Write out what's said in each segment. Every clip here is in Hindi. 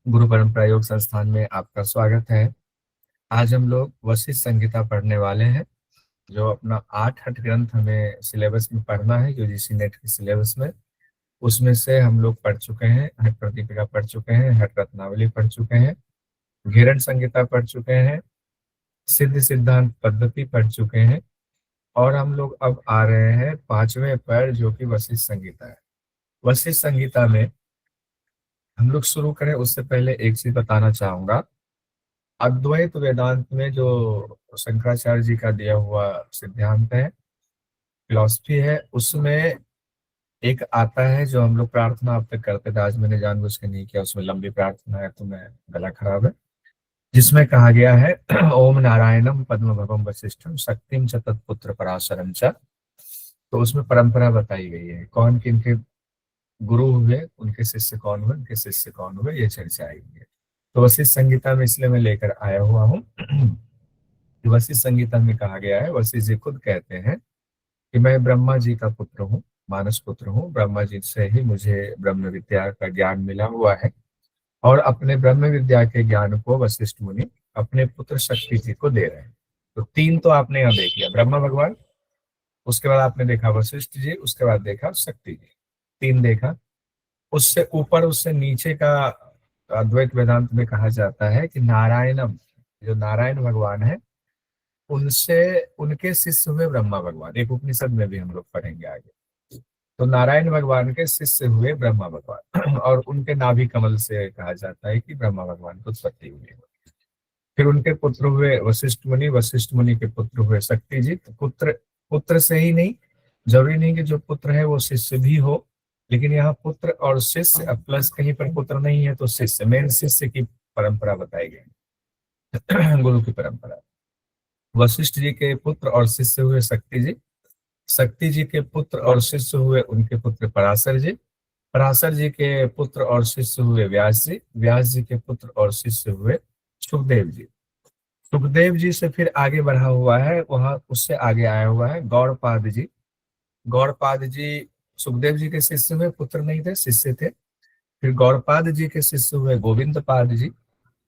गुरु परंपरा योग संस्थान में आपका स्वागत है। आज हम लोग वशिष्ठ संहिता पढ़ने वाले हैं, जो अपना 8 ग्रंथ हमें सिलेबस में पढ़ना है, यूजीसी नेट के सिलेबस में। उसमें से हम लोग पढ़ चुके हैं, हठ प्रदीपिका पढ़ चुके हैं, हठ रत्नावली पढ़ चुके हैं, घिरण संहिता पढ़ चुके हैं, सिद्ध सिद्धांत पद्धति पढ़ चुके हैं, और हम लोग अब आ रहे हैं 5वें पर, जो कि वशिष्ठ संहिता है। वशिष्ठ संहिता में हम लोग शुरू करें उससे पहले एक चीज बताना चाहूंगा। अद्वैत वेदांत में जो शंकराचार्य जी का दिया हुआ सिद्धांत है, फिलॉसफी है, उसमें एक आता है जो हम लोग प्रार्थना अब तक करते थे, आज मैंने जानबूझ के नहीं किया, उसमें लंबी प्रार्थना है तो मैं गला खराब है, जिसमें कहा गया है ओम नारायणम पद्म भवम वशिष्ठम शक्तिम च तत्पुत्र पराशरम च। तो उसमें परंपरा बताई गई है, कौन किनके गुरु हुए, उनके शिष्य कौन हुए, उनके शिष्य कौन हुए, ये चर्चा आई है। तो वशिष्ठ संहिता में इसलिए मैं लेकर आया हुआ हूँ। वशिष्ठ संहिता में कहा गया है, वशिष्ठ जी खुद कहते हैं कि मैं ब्रह्मा जी का पुत्र हूँ, मानस पुत्र हूँ। ब्रह्मा जी से ही मुझे ब्रह्म विद्या का ज्ञान मिला हुआ है, और अपने ब्रह्म विद्या के ज्ञान को वशिष्ठ मुनि अपने पुत्र शक्ति जी को दे रहे हैं। तो तीन तो आपने यहाँ देख लिया, ब्रह्मा भगवान, उसके बाद आपने देखा वशिष्ठ जी, उसके बाद देखा शक्ति जी, तीन देखा। उससे ऊपर उससे नीचे का अद्वैत वेदांत में कहा जाता है कि नारायणम, जो नारायण भगवान है, उनसे उनके शिष्य हुए ब्रह्मा भगवान। एक उपनिषद में भी हम लोग पढ़ेंगे आगे। तो नारायण भगवान के शिष्य हुए ब्रह्मा भगवान और उनके नाभि कमल से कहा जाता है कि ब्रह्मा भगवान की उत्पत्ति हुई। फिर उनके पुत्र हुए वशिष्ठ मुनि, वशिष्ठ मुनि के पुत्र हुए शक्ति जी। तो पुत्र पुत्र से ही नहीं, जरूरी नहीं कि जो पुत्र है वो शिष्य भी हो, लेकिन यहाँ पुत्र और शिष्य प्लस कहीं पर पुत्र नहीं है तो शिष्य, मेन शिष्य की परंपरा बताई गई। गुरु की परंपरा। वशिष्ठ जी के पुत्र और शिष्य हुए शक्ति जी, शक्ति जी के पुत्र और शिष्य हुए उनके पुत्र पराशर जी, पराशर जी के पुत्र और शिष्य हुए व्यास जी, व्यास जी के पुत्र और शिष्य हुए सुखदेव जी। सुखदेव जी से फिर आगे बढ़ा हुआ है, वहां उससे आगे आया हुआ है गौड़पाद जी। गौड़पाद जी सुखदेव जी के शिष्य हुए, पुत्र नहीं थे, शिष्य थे। फिर गौड़पाद जी के शिष्य हुए गोविंद पाद जी,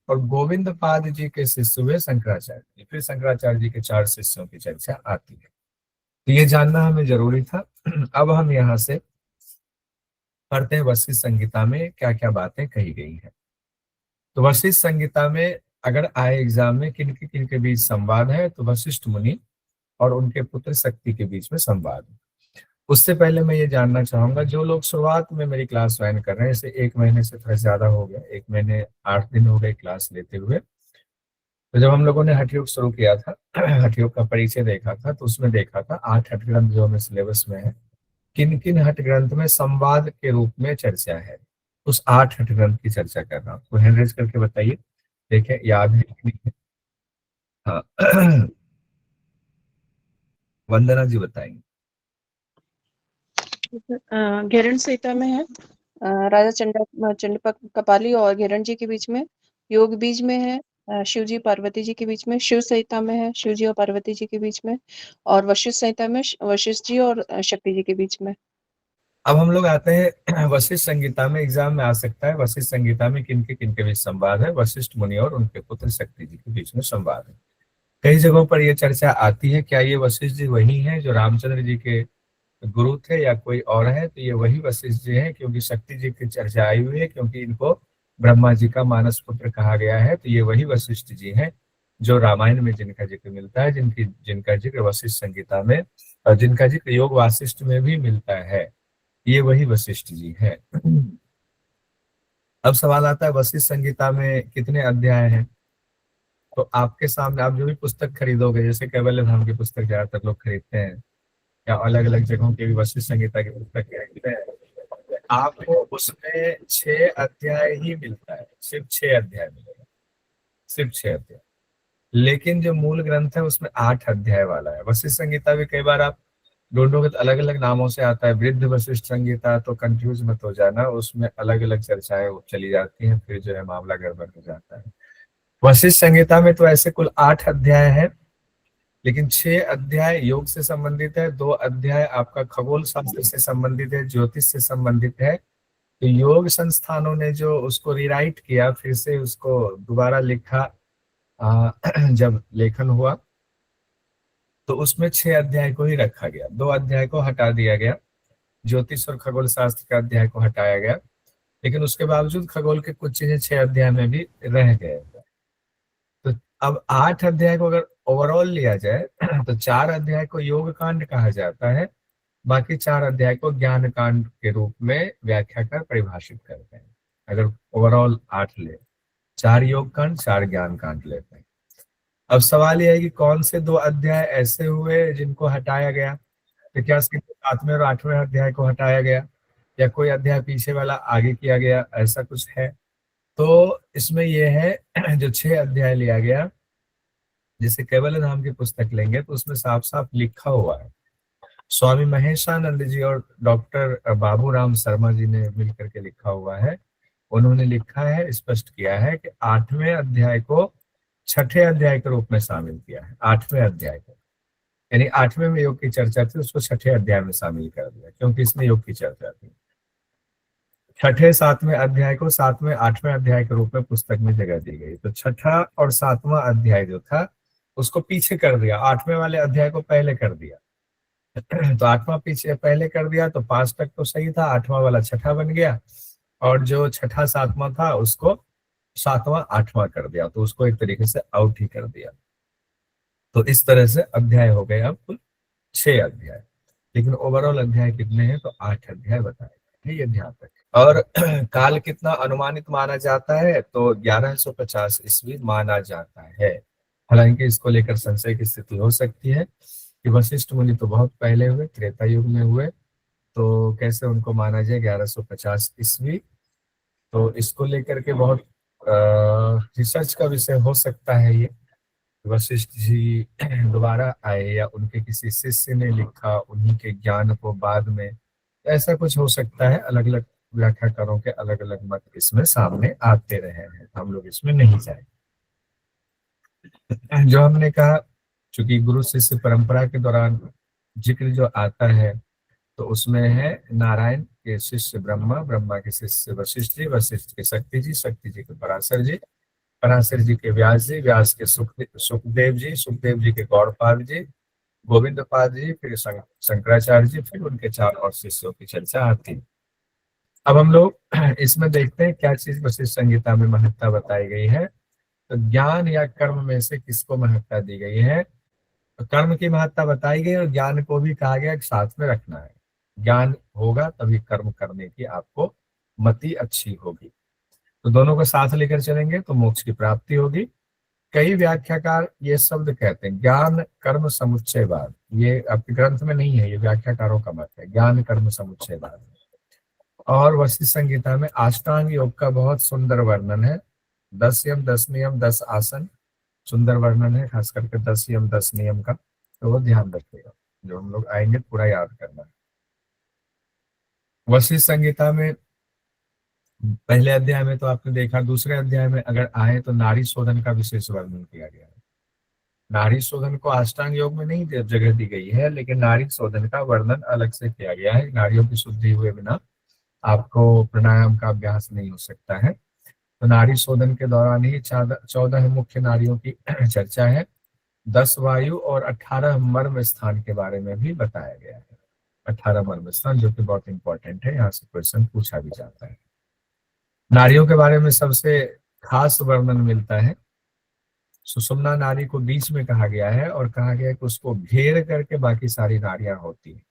और गोविंद पाद जी के शिष्य हुए शंकराचार्य जी। फिर शंकराचार्य जी के 4 शिष्यों की चर्चा आती है। तो ये जानना हमें जरूरी था। अब हम यहाँ से पढ़ते हैं वशिष्ठ संहिता में क्या क्या बातें कही गई हैं। तो वशिष्ठ संहिता में अगर आए एग्जाम में किन के बीच संवाद है, तो वशिष्ठ मुनि और उनके पुत्र शक्ति के बीच में संवाद है। उससे पहले मैं ये जानना चाहूंगा, जो लोग शुरुआत में मेरी क्लास ज्वाइन कर रहे हैं, जैसे 1 महीने से थोड़ा ज्यादा हो गया, 1 महीने 8 दिन हो गए क्लास लेते हुए। तो जब हम लोगों ने हठ योग शुरू किया था, हठ योग का परिचय देखा था, तो उसमें देखा था 8 हठ ग्रंथ जो हमें सिलेबस में है, किन किन हठ ग्रंथ में संवाद के रूप में चर्चा है। उस 8 हठ ग्रंथ की चर्चा कर रहा हूँ, तो हैंड रेज करके बताइए, देखें याद है कि नहीं है। हाँ। वंदना जी बताएंगे। घेरण संहिता में है। राजा चंडपक कपाली और घेरण जी के बीच में। योग बीज में है। शिव जी पार्वती जी के बीच में। शिव संहिता में है, शिव जी और पार्वती जी के बीच में। और वशिष्ठ संहिता में वशिष्ठ जी और शक्ति जी के बीच में। अब हम लोग आते हैं वशिष्ठ संहिता में, एग्जाम में आ सकता है वशिष्ठ संहिता में किनके बीच संवाद है। वशिष्ठ मुनि और उनके पुत्र शक्ति जी के बीच में संवाद है। कई जगहों पर यह चर्चा आती है, क्या ये वशिष्ठ जी वही हैं जो रामचंद्र जी के गुरु थे या कोई और है। तो ये वही वशिष्ठ जी हैं, क्योंकि शक्ति जी की चर्चा आई हुई है, क्योंकि इनको ब्रह्मा जी का मानस पुत्र कहा गया है। तो ये वही वशिष्ठ जी हैं जो रामायण में जिनका जिक्र मिलता है, जिनका जिक्र वशिष्ठ संहिता में, और जिनका जिक्र योग वासिष्ठ में भी मिलता है। ये वही वशिष्ठ जी हैं। अब सवाल आता है वशिष्ठ संहिता में कितने अध्याय हैं। तो आपके सामने आप जो भी पुस्तक खरीदोगे, जैसे कैवल्य धाम की पुस्तक ज्यादातर लोग खरीदते हैं, या अलग अलग जगहों की भी वशिष्ठ संहिता की पुस्तक खरीदते हैं, आपको उसमें 6 अध्याय ही मिलता है, सिर्फ 6 अध्याय मिलेगा, सिर्फ 6 अध्याय। लेकिन जो मूल ग्रंथ है उसमें 8 अध्याय वाला है। वशिष्ठ संहिता भी कई बार आप ढूंढोगे तो अलग अलग नामों से आता है, वृद्ध वशिष्ठ संहिता, तो कंफ्यूज मत हो जाना, उसमें अलग अलग चर्चाएं चली जाती हैं, फिर जो है मामला गड़बड़ हो जाता है। वशिष्ठ संहिता में तो ऐसे कुल 8 अध्याय है, लेकिन 6 अध्याय योग से संबंधित है, 2 अध्याय आपका खगोल शास्त्र से संबंधित है, ज्योतिष से संबंधित है, तो योग संस्थानों ने जो उसको रिराइट किया, फिर से उसको दोबारा लिखा, जब लेखन हुआ तो उसमें 6 अध्याय को ही रखा गया, 2 अध्याय को हटा दिया गया, ज्योतिष और खगोल शास्त्र का अध्याय को हटाया गया, लेकिन उसके बावजूद खगोल के कुछ चीजें 6 अध्याय में भी रह गए। तो अब 8 अध्याय को अगर ओवरऑल लिया जाए तो 4 अध्याय को योग कांड कहा जाता है, बाकी 4 अध्याय को ज्ञान कांड के रूप में व्याख्याकार परिभाषित करते हैं। अगर ओवरऑल 8 ले, 4 योग कांड, 4 ज्ञान कांड लेते हैं। अब सवाल यह है कि कौन से 2 अध्याय ऐसे हुए जिनको हटाया गया, तो क्या सिर्फ 7वें और 8वें अध्याय को हटाया गया, या कोई अध्याय पीछे वाला आगे किया गया, ऐसा कुछ है? तो इसमें यह है जो 6 अध्याय लिया गया, जैसे केवल धाम की पुस्तक लेंगे तो उसमें साफ साफ लिखा हुआ है, स्वामी महेशानंद जी और डॉक्टर बाबूराम शर्मा जी ने मिलकर के लिखा हुआ है। उन्होंने लिखा है, स्पष्ट किया है कि 8वें अध्याय को 6ठे अध्याय के रूप में शामिल किया है। 8वें अध्याय को, यानी 8वें में योग की चर्चा थी, उसको 6ठे अध्याय में शामिल कर दिया, क्योंकि इसमें योग की चर्चा थी। 6ठे 7वें अध्याय को 7वें 8वें अध्याय के रूप में पुस्तक में जगह दी गई। तो 6ठा और 7वां अध्याय जो था उसको पीछे कर दिया, 8वें वाले अध्याय को पहले कर दिया। तो 8वां पीछे पहले कर दिया तो 5 तक तो सही था, 8वां वाला 6ठा बन गया, और जो 6ठा 7वां था उसको 7वां 8वां कर दिया, तो उसको एक तरीके से आउट ही कर दिया। तो इस तरह से अध्याय हो गए अब कुल 6 अध्याय, लेकिन ओवरऑल अध्याय कितने हैं? तो 8 अध्याय बताए गए हैं, ये ध्यान रखें। और काल कितना अनुमानित माना जाता है? तो 1150 ईस्वी माना जाता है। हालांकि इसको लेकर संशय की स्थिति हो सकती है कि वशिष्ठ मुनि तो बहुत पहले हुए, त्रेता युग में हुए, तो कैसे उनको माना जाए 1150 ईस्वी? तो इसको लेकर के बहुत रिसर्च का विषय हो सकता है ये। वशिष्ठ जी दोबारा आए या उनके किसी शिष्य ने लिखा उन्हीं के ज्ञान को बाद में, ऐसा कुछ हो सकता है। अलग अलग व्याख्याकारों के अलग अलग मत इसमें सामने आते रहे हैं, हम लोग इसमें नहीं जाए। जो हमने कहा, चूंकि गुरु शिष्य परंपरा के दौरान जिक्र जो आता है तो उसमें है नारायण के शिष्य ब्रह्मा, ब्रह्मा के शिष्य वशिष्ठ जी, वशिष्ठ के शक्ति जी, शक्ति जी के पराशर जी, पराशर जी के व्यास जी, व्यास के सुखदेव जी, सुखदेव जी के गौड़पाद जी, गोविंद पाद जी, फिर शंकराचार्य जी, फिर उनके 4 और शिष्यों की चर्चा आती है। अब हम लोग इसमें देखते हैं क्या चीज वशिष्ठ संहिता में महत्ता बताई गई है। तो ज्ञान या कर्म में से किसको महत्ता दी गई है? तो कर्म की महत्ता बताई गई और ज्ञान को भी कहा गया कि साथ में रखना है। ज्ञान होगा तभी कर्म करने की आपको मति अच्छी होगी, तो दोनों को साथ लेकर चलेंगे तो मोक्ष की प्राप्ति होगी। कई व्याख्याकार ये शब्द कहते हैं ज्ञान कर्म समुच्चयवाद, ये आपके ग्रंथ में नहीं है, ये व्याख्याकारों का मत है, ज्ञान कर्म समुच्चयवाद। और वशिष्ठ संहिता में अष्टांग योग का बहुत सुंदर वर्णन है, 10 यम 10 नियम 10 आसन, सुंदर वर्णन है, खास करके 10 यम 10 नियम का, तो वो ध्यान रखिएगा, जो हम लोग आएंगे पूरा याद करना है। वशिष्ठ संहिता में पहले अध्याय में तो आपने देखा, दूसरे अध्याय में अगर आए तो नारी शोधन का विशेष वर्णन किया गया है। नारी शोधन को अष्टांग योग में नहीं जगह दी गई है, लेकिन नारी शोधन का वर्णन अलग से किया गया है। नारियों की शुद्धि हुए बिना आपको प्राणायाम का अभ्यास नहीं हो सकता है। तो नारी शोधन के दौरान ही 14 मुख्य नारियों की चर्चा है, 10 वायु और 18 मर्म स्थान के बारे में भी बताया गया है। 18 मर्म स्थान जो कि बहुत इंपॉर्टेंट है, यहाँ से क्वेश्चन पूछा भी जाता है। नारियों के बारे में सबसे खास वर्णन मिलता है, सुषुम्ना नारी को बीच में कहा गया है और कहा गया है कि उसको घेर करके बाकी सारी नारियां होती है,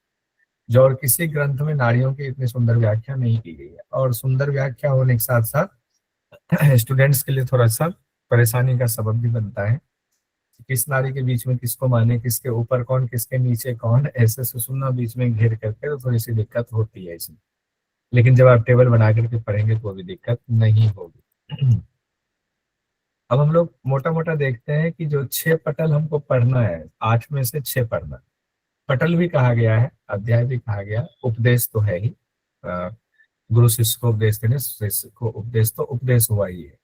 जो और किसी ग्रंथ में नारियों की इतनी सुंदर व्याख्या नहीं की गई है। और सुंदर व्याख्या होने के साथ साथ स्टूडेंट्स के लिए थोड़ा सा परेशानी का सबब भी बनता है, किस नारी के बीच में किसको माने, किसके ऊपर कौन किसके नीचे कौन, ऐसे सुषुम्ना बीच में घेर करके तो थोड़ी सी दिक्कत होती है इसमें। लेकिन जब आप टेबल बना करके पढ़ेंगे तो भी दिक्कत नहीं होगी। अब हम लोग मोटा मोटा देखते हैं कि जो 6 पटल हमको पढ़ना है, 8 में से 6 पढ़ना है। पटल भी कहा गया है, अध्याय भी कहा गया, उपदेश तो है ही, गुरु शिष्य को उपदेश देने, शिष्य को उपदेश, तो उपदेश हुआ ही है।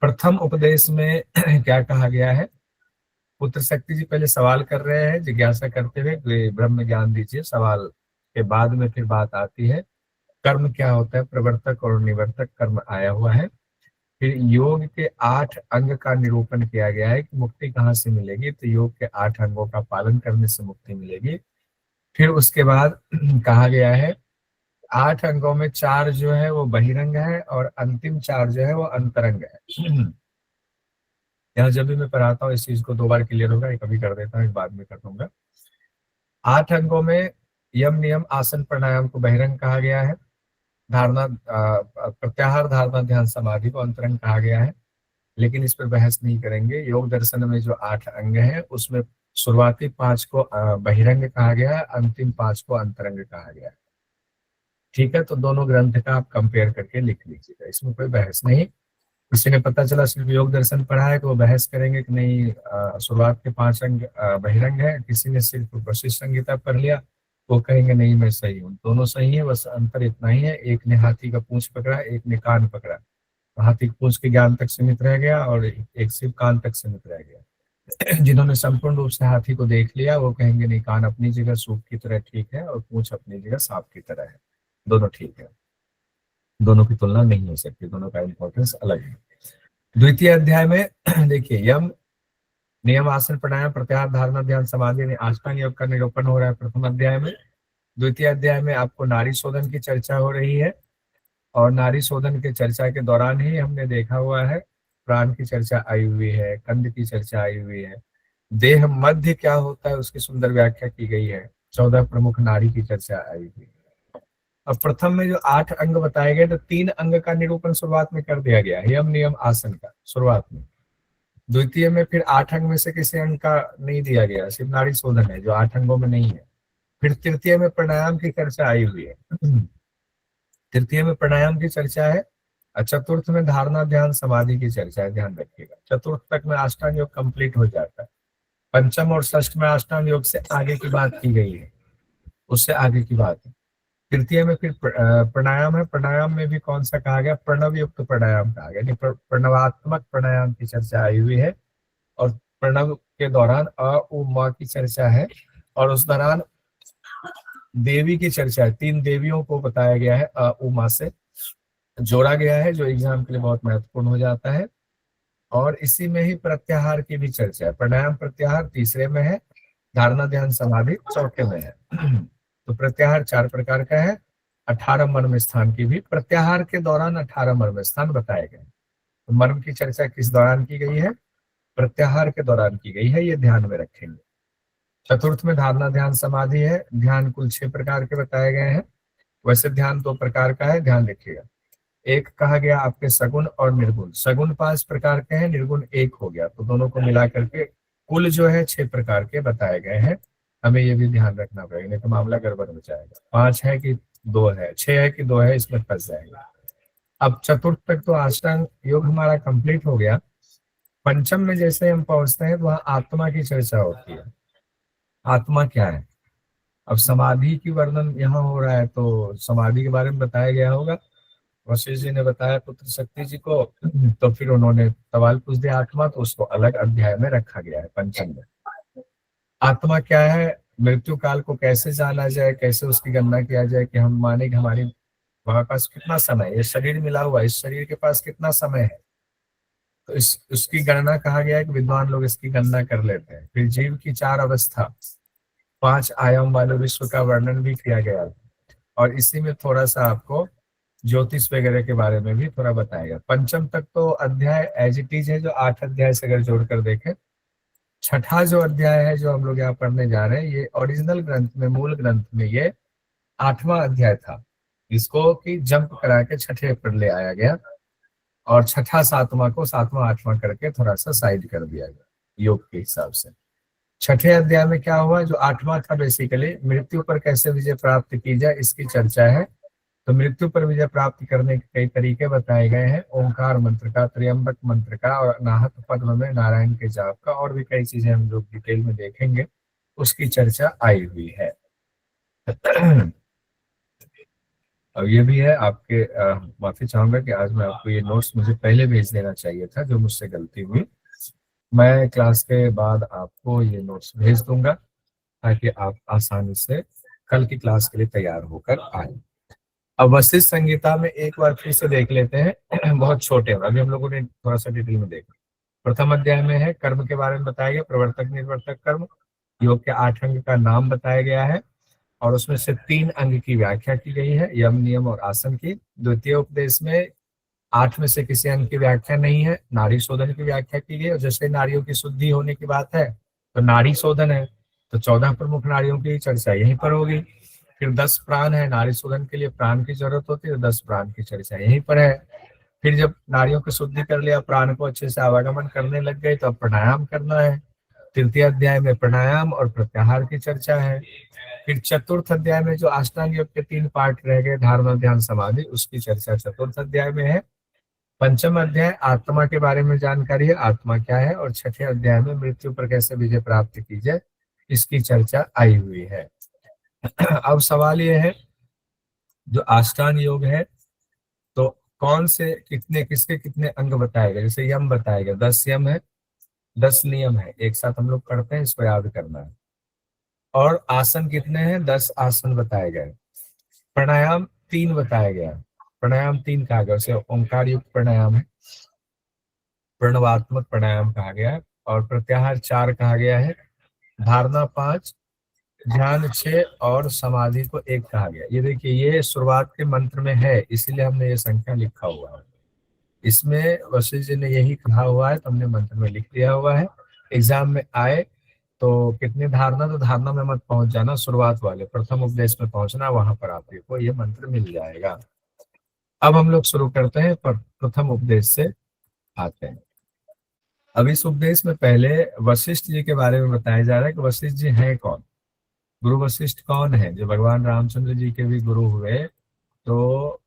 प्रथम उपदेश में क्या कहा गया है? पुत्र शक्ति जी पहले सवाल कर रहे हैं जिज्ञासा करते हुए, ब्रह्म ज्ञान दीजिए, सवाल के बाद में फिर बात आती है कर्म क्या होता है, प्रवर्तक और निवर्तक कर्म आया हुआ है। फिर योग के 8 अंग का निरूपण किया गया है कि मुक्ति कहाँ से मिलेगी, तो योग के 8 अंगों का पालन करने से मुक्ति मिलेगी। फिर उसके बाद कहा गया है 8 अंगों में 4 जो है वो बहिरंग है और अंतिम 4 जो है वो अंतरंग है। यहाँ जब भी मैं पढ़ाता हूँ इस चीज को 2 बार क्लियर होगा, ये कभी कर देता हूँ, एक बाद में कर दूंगा। 8 अंगों में यम नियम आसन प्राणायाम को बहिरंग कहा गया है, धारणा प्रत्याहार धारणा ध्यान समाधि को अंतरंग कहा गया है। लेकिन इस पर बहस नहीं करेंगे। योग दर्शन में जो 8 अंग हैं उसमें शुरुआती 5 को बहिरंग कहा गया है, अंतिम 5 को अंतरंग कहा गया है। ठीक है, तो दोनों ग्रंथ का आप कंपेयर करके लिख लीजिएगा, इसमें कोई बहस नहीं। किसी ने पता चला सिर्फ योग दर्शन पढ़ा है तो वो बहस करेंगे कि नहीं शुरुआत के 5 अंग बहिरंग है। किसी ने सिर्फ वशिष्ठ संहिता पढ़ लिया वो कहेंगे नहीं मैं सही हूँ, दोनों सही है, बस अंतर इतना ही है एक ने हाथी का पूंछ पकड़ा, एक ने कान पकड़ा। तो हाथी की पूंछ के ज्ञान तक सीमित रह गया और एक सिर्फ कान तक सीमित रह गया। जिन्होंने संपूर्ण रूप से हाथी को देख लिया वो कहेंगे नहीं, कान अपनी जगह सूप की तरह ठीक है और पूंछ अपनी जगह सांप की तरह है, दोनों ठीक है, दोनों की तुलना नहीं हो सकती, दोनों का इंपॉर्टेंस अलग है। द्वितीय अध्याय में देखिए यम नियम आसन प्राणायाम प्रत्याहार धारणा ध्यान समाधि यानी अष्टांग योग का निरूपण हो रहा है प्रथम अध्याय में। द्वितीय अध्याय में आपको नाड़ी शोधन की चर्चा हो रही है और नाड़ी शोधन के चर्चा के दौरान ही हमने देखा हुआ है प्राण की चर्चा आई हुई है, कंद की चर्चा आई हुई है, देह मध्य क्या होता है उसकी सुंदर व्याख्या की गई है, 14 प्रमुख नाड़ी की चर्चा आई हुई है। अब प्रथम में जो 8 अंग बताए गए तो 3 अंग का निरूपण शुरुआत में कर दिया गया, यम नियम आसन का शुरुआत में। द्वितीय में फिर 8 अंग में से किसी अंग का नहीं दिया गया, सिर्फ नाड़ी शोधन है जो 8 अंगों में नहीं है। फिर तृतीय में प्राणायाम की चर्चा आई हुई है। तृतीय में प्राणायाम की चर्चा है और चतुर्थ में धारणा ध्यान समाधि की चर्चा है, ध्यान रखिएगा। चतुर्थ तक में अष्टांग योग कंप्लीट हो जाता है। पंचम और षष्ठ में अष्टांग योग से आगे की बात की गई है, उससे आगे की बात है। तृतीय में फिर प्राणायाम है, प्राणायाम में भी कौन सा कहा गया, प्रणव युक्त प्राणायाम कहा गया, प्रणवात्मक प्राणायाम की चर्चा आई हुई है और प्रणव के दौरान अ उ म की चर्चा है और उस दौरान देवी की चर्चा है। 3 देवियों को बताया गया है, अ उ म से जोड़ा गया है जो एग्जाम के लिए बहुत महत्वपूर्ण हो जाता है। और इसी में ही प्रत्याहार की भी चर्चा है, प्राणायाम प्रत्याहार तीसरे में है, धारणा ध्यान समाधि चौथे में है। तो प्रत्याहार 4 प्रकार का है, 18 मर्म स्थान की भी प्रत्याहार के दौरान 18 मर्म स्थान बताए गए। तो मर्म की चर्चा किस दौरान की गई है, प्रत्याहार के दौरान की गई है, ये ध्यान में रखेंगे। चतुर्थ में धारणा ध्यान समाधि है, ध्यान कुल 6 प्रकार के बताए गए हैं। वैसे ध्यान 2 प्रकार का है, ध्यान रखिएगा। एक कहा गया आपके सगुण और निर्गुण, सगुण 5 प्रकार के हैं, निर्गुण 1 हो गया, तो दोनों को मिला करके कुल जो है 6 प्रकार के बताए गए हैं। हमें ये भी ध्यान रखना पड़ेगा नहीं तो मामला गड़बड़ हो जाएगा। 5 है कि 2 है, 6 है कि 2 है, इसमें फंस जाएगा। अब चतुर्थ तक तो अष्टांग योग हमारा कंप्लीट हो गया। पंचम में जैसे हम पहुंचते हैं तो वहां आत्मा की चर्चा होती है। आत्मा क्या है, अब समाधि की वर्णन यहाँ हो रहा है तो समाधि के बारे में बताया गया होगा। वशिष्ठ जी ने बताया पुत्र शक्ति जी को, तो फिर उन्होंने सवाल पूछ दिया आत्मा, तो उसको अलग अध्याय में रखा गया है पंचम में। आत्मा क्या है, मृत्यु काल को कैसे जाना जाए, कैसे उसकी गणना किया जाए कि हम माने कि हमारी हमारे पास कितना समय है, ये शरीर मिला हुआ है, इस शरीर के पास कितना समय है, तो इस उसकी गणना कहा गया है कि विद्वान लोग इसकी गणना कर लेते हैं। फिर जीव की 4 अवस्था, 5 आयाम वाले विश्व का वर्णन भी किया गया है और इसी में थोड़ा सा आपको ज्योतिष वगैरह के बारे में भी थोड़ा बताएगा। पंचम तक तो अध्याय एज इट इज है जो 8 अध्याय से अगर जोड़कर देखें। छठा जो अध्याय है जो हम लोग यहाँ पढ़ने जा रहे हैं, ये ओरिजिनल ग्रंथ में, मूल ग्रंथ में ये 8वां अध्याय था, इसको कि जंप करा के छठे पर ले आया गया और छठा 7वां को 7वां 8वां करके थोड़ा सा साइड कर दिया गया योग के हिसाब से। छठे अध्याय में क्या हुआ, जो 8वां था बेसिकली मृत्यु पर कैसे विजय प्राप्त की जाए इसकी चर्चा है। तो मृत्यु पर विजय प्राप्त करने के कई तरीके बताए गए हैं, ओंकार मंत्र का, त्र्यंबक मंत्र का और अनाहत पद्म में नारायण के जाप का, और भी कई चीजें हम लोग डिटेल में देखेंगे, उसकी चर्चा आई हुई है। और ये भी है आपके माफी चाहूंगा कि आज मैं आपको ये नोट्स मुझे पहले भेज देना चाहिए था, जो मुझसे गलती हुई। मैं क्लास के बाद आपको ये नोट्स भेज दूंगा ताकि आप आसानी से कल की क्लास के लिए तैयार होकर आए। अब वशिष्ठ संहिता में एक बार फिर से देख लेते हैं बहुत छोटे में, अभी हम लोगों ने थोड़ा सा डिटेल में देखा। प्रथम अध्याय में है कर्म के बारे में बताया गया, प्रवर्तक निर्वर्तक कर्म, योग के 8 अंग का नाम बताया गया है और उसमें से 3 अंग की व्याख्या की गई है, यम नियम और आसन की। द्वितीय उपदेश में 8 में से किसी अंग की व्याख्या नहीं है, नाड़ी शोधन की व्याख्या की गई। और जैसे नाड़ियों की शुद्धि होने की बात है तो नाड़ी शोधन है, तो 14 प्रमुख नाड़ियों की चर्चा यहीं पर होगी। फिर 10 प्राण है, नाड़ी शोधन के लिए प्राण की जरूरत होती है, 10 प्राण की चर्चा यहीं पर है। फिर जब नाड़ियों की शुद्धि कर लिया, प्राण को अच्छे से आवागमन करने लग गए, तो अब प्राणायाम करना है। तृतीय अध्याय में प्राणायाम और प्रत्याहार की चर्चा है। फिर चतुर्थ अध्याय में जो अष्टांग योग के 3 पार्ट रह गए, धारणा ध्यान समाधि, उसकी चर्चा चतुर्थ अध्याय में है। पंचम अध्याय आत्मा के बारे में जानकारी है, आत्मा क्या है। और छठे अध्याय में मृत्यु पर कैसे विजय प्राप्त की जाए, इसकी चर्चा आई हुई है। अब सवाल ये है, जो अष्टांग योग है तो कौन से कितने किसके कितने अंग बताए गए? जैसे यम बताया गया, 10 यम है, 10 नियम है, एक साथ हम लोग करते हैं, इसको याद करना है। और आसन कितने हैं? 10 आसन बताए गए। प्राणायाम 3 बताया गया, प्राणायाम 3 कहा गया, उसे ओंकार युक्त प्राणायाम है, प्रणवात्मक प्राणायाम कहा गया है। और प्रत्याहार 4 कहा गया है, धारणा 5, ध्यान 6 और समाधि को 1 कहा गया। ये देखिए, ये शुरुआत के मंत्र में है, इसीलिए हमने ये संख्या लिखा हुआ है। इसमें वशिष्ठ जी ने यही कहा हुआ है तो हमने मंत्र में लिख दिया हुआ है। एग्जाम में आए तो कितनी धारणा, तो धारणा में मत पहुंच जाना, शुरुआत वाले प्रथम उपदेश में पहुंचना, वहां पर आपको ये मंत्र मिल जाएगा। अब हम लोग शुरू करते हैं, पर प्रथम उपदेश से आते हैं। अब इस उपदेश में पहले वशिष्ठ जी के बारे में बताया जा रहा है कि वशिष्ठ जी हैं कौन, गुरु वशिष्ठ कौन है। जो भगवान रामचंद्र जी के भी गुरु हुए, तो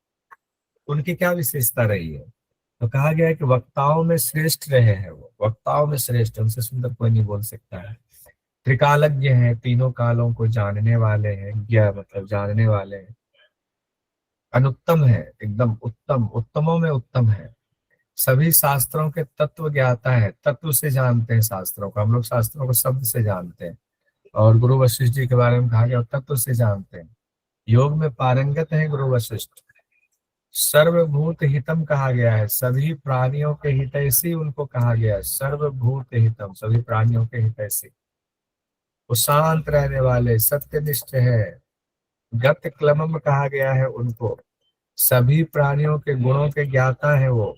उनकी क्या विशेषता रही है? तो कहा गया है कि वक्ताओं में श्रेष्ठ रहे हैं, वो वक्ताओं में श्रेष्ठ, उनसे सुंदर कोई नहीं बोल सकता है। त्रिकालज्ञ हैं, तीनों कालों को जानने वाले हैं, ज्ञ मतलब जानने वाले हैं। अनुत्तम है, एकदम उत्तम, उत्तमों में उत्तम है। सभी शास्त्रों के तत्व ज्ञाता है, तत्व से जानते हैं शास्त्रों को, हम लोग शास्त्रों को शब्द से जानते हैं, और गुरु वशिष्ठ जी के बारे में कहा गया तत्व से जानते हैं। योग में पारंगत है गुरु वशिष्ठ। सर्वभूत हितम कहा गया है, सभी प्राणियों के हितैषी उनको कहा गया है, सर्वभूत हितम, सभी प्राणियों के हितैषी। वो शांत रहने वाले, सत्यनिष्ठ है। गत क्लमम कहा गया है उनको, सभी प्राणियों के गुणों के ज्ञाता है वो।